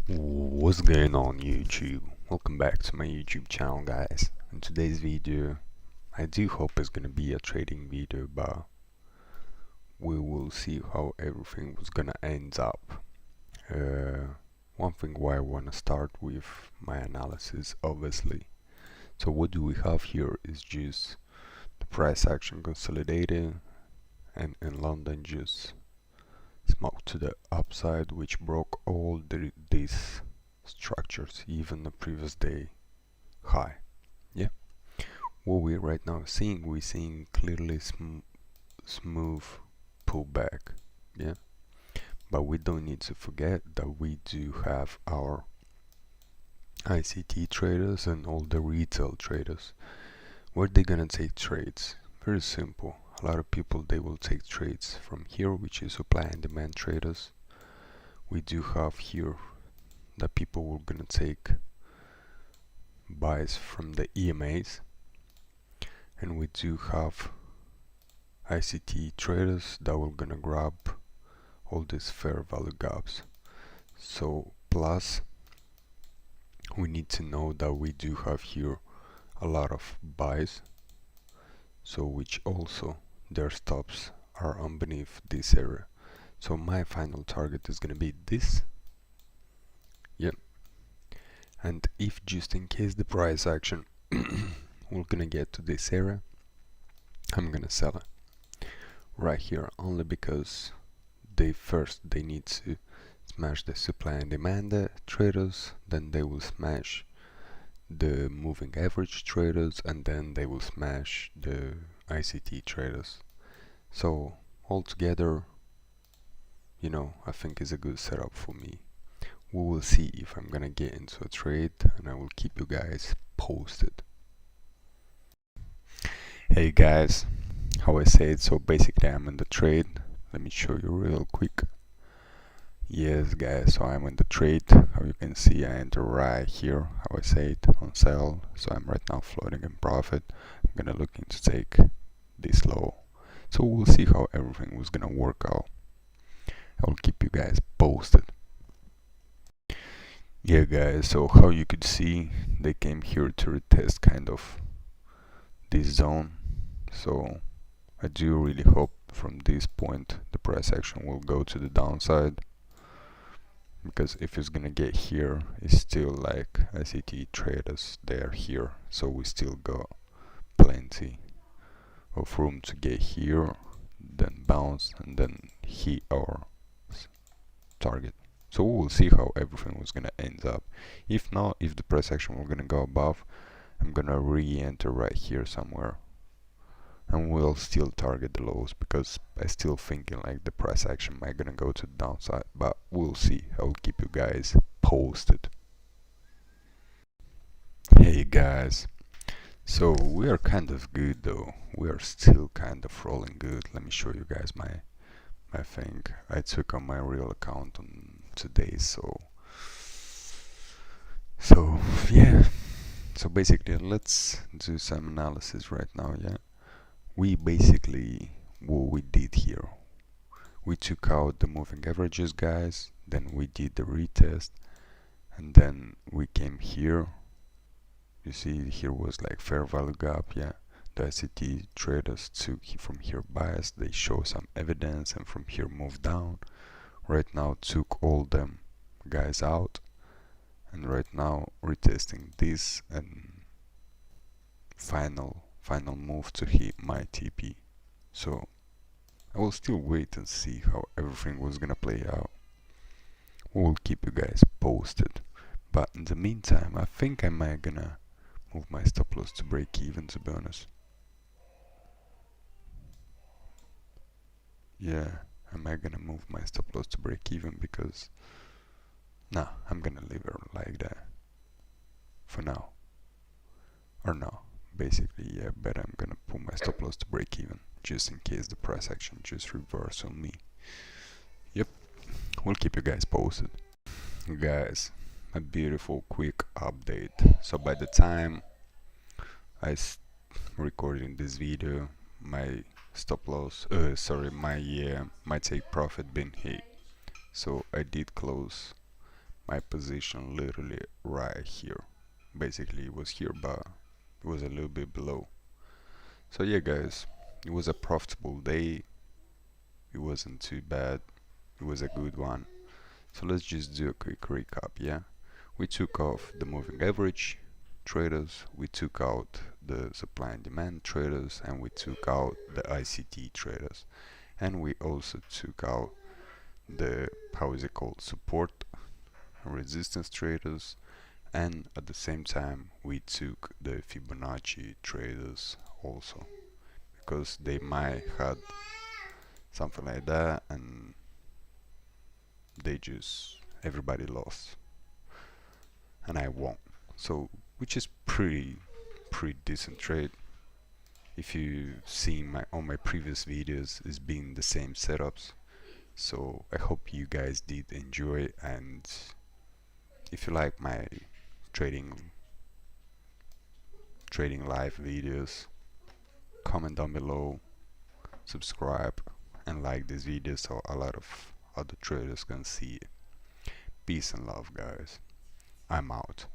What's going on YouTube? Welcome back to my YouTube channel, guys. In today's video, I do hope it's gonna be a trading video, but we will see how everything was gonna end up. One thing why I wanna start with my analysis, obviously. So what do we have here is just the price action consolidating, and in London just smoke to the upside, which broke all these structures, even the previous day high. Yeah, what we're right now seeing, we're seeing clearly smooth pullback. Yeah, but we don't need to forget that we do have our ICT traders and all the retail traders. Where they gonna take trades? Very simple. A lot of people, they will take trades from here, which is supply and demand traders. We do have here that people were gonna take buys from the EMAs, and we do have ICT traders that were gonna grab all these fair value gaps. So plus we need to know that we do have here a lot of buys, so which also their stops are underneath this area. So my final target is gonna be this. Yep. And if just in case the price action we're gonna get to this area, I'm gonna sell it right here, only because they need to smash the supply and demand traders, then they will smash the moving average traders, and then they will smash the ICT traders. So altogether, you know, I think is a good setup for me. We will see if I'm gonna get into a trade, and I will keep you guys posted. Hey guys, how I said, so basically I'm in the trade. Let me show you real quick. Yes guys, so I'm in the trade. How you can see, I enter right here, how I say it, on sell. So I'm right now floating in profit. I'm gonna looking to take this low. So we'll see how everything was gonna work out. I will keep you guys posted. Yeah guys, so how you could see, they came here to retest kind of this zone. So I do really hope from this point the price action will go to the downside, because if it's gonna get here, it's still like ICT traders, they are here, so we still got plenty of room to get here, then bounce, and then hit our target. So we will see how everything was gonna end up. If not, if the price action will gonna go above, I'm gonna re-enter right here somewhere, and we'll still target the lows, because I still thinking like the price action might gonna go to the downside, but we'll see. I'll keep you guys posted. Hey guys, so we are kind of good though. We are still kind of rolling good. Let me show you guys my thing I took on my real account on today. So yeah, so basically let's do some analysis right now. Yeah, we basically, what we did here, we took out the moving averages, guys, then we did the retest, and then we came here. You see here was like fair value gap. Yeah, the ICT traders took from here bias, they show some evidence, and from here moved down. Right now took all them guys out, and right now retesting this, and final move to hit my TP. So I will still wait and see how everything was gonna play out. We'll keep you guys posted, but in the meantime I think I might gonna move my stop loss to break even, to be honest. Yeah, am I gonna move my stop loss to break even, because nah, I'm gonna leave it like that for now. Or no, basically yeah, but I'm gonna put my stop loss to break even, just in case the price action just reverse on me. Yep, we'll keep you guys posted. Guys, a beautiful quick update. So by the time I recording this video, my stop loss, my take profit been hit. So I did close my position literally right here. Basically it was here, but it was a little bit below. So yeah guys, it was a profitable day. It wasn't too bad. It was a good one. So let's just do a quick recap, yeah? We took off the moving average traders, we took out the supply and demand traders, and we took out the ICT traders. And we also took out the, how is it called, support and resistance traders, and at the same time we took the Fibonacci traders also, because they might had something like that and they just, everybody lost and I won. So which is pretty decent trade. If you seen my on my previous videos, it's been the same setups. So I hope you guys did enjoy, and if you like my trading live videos, comment down below, subscribe and like this video so a lot of other traders can see it. Peace and love guys. I'm out.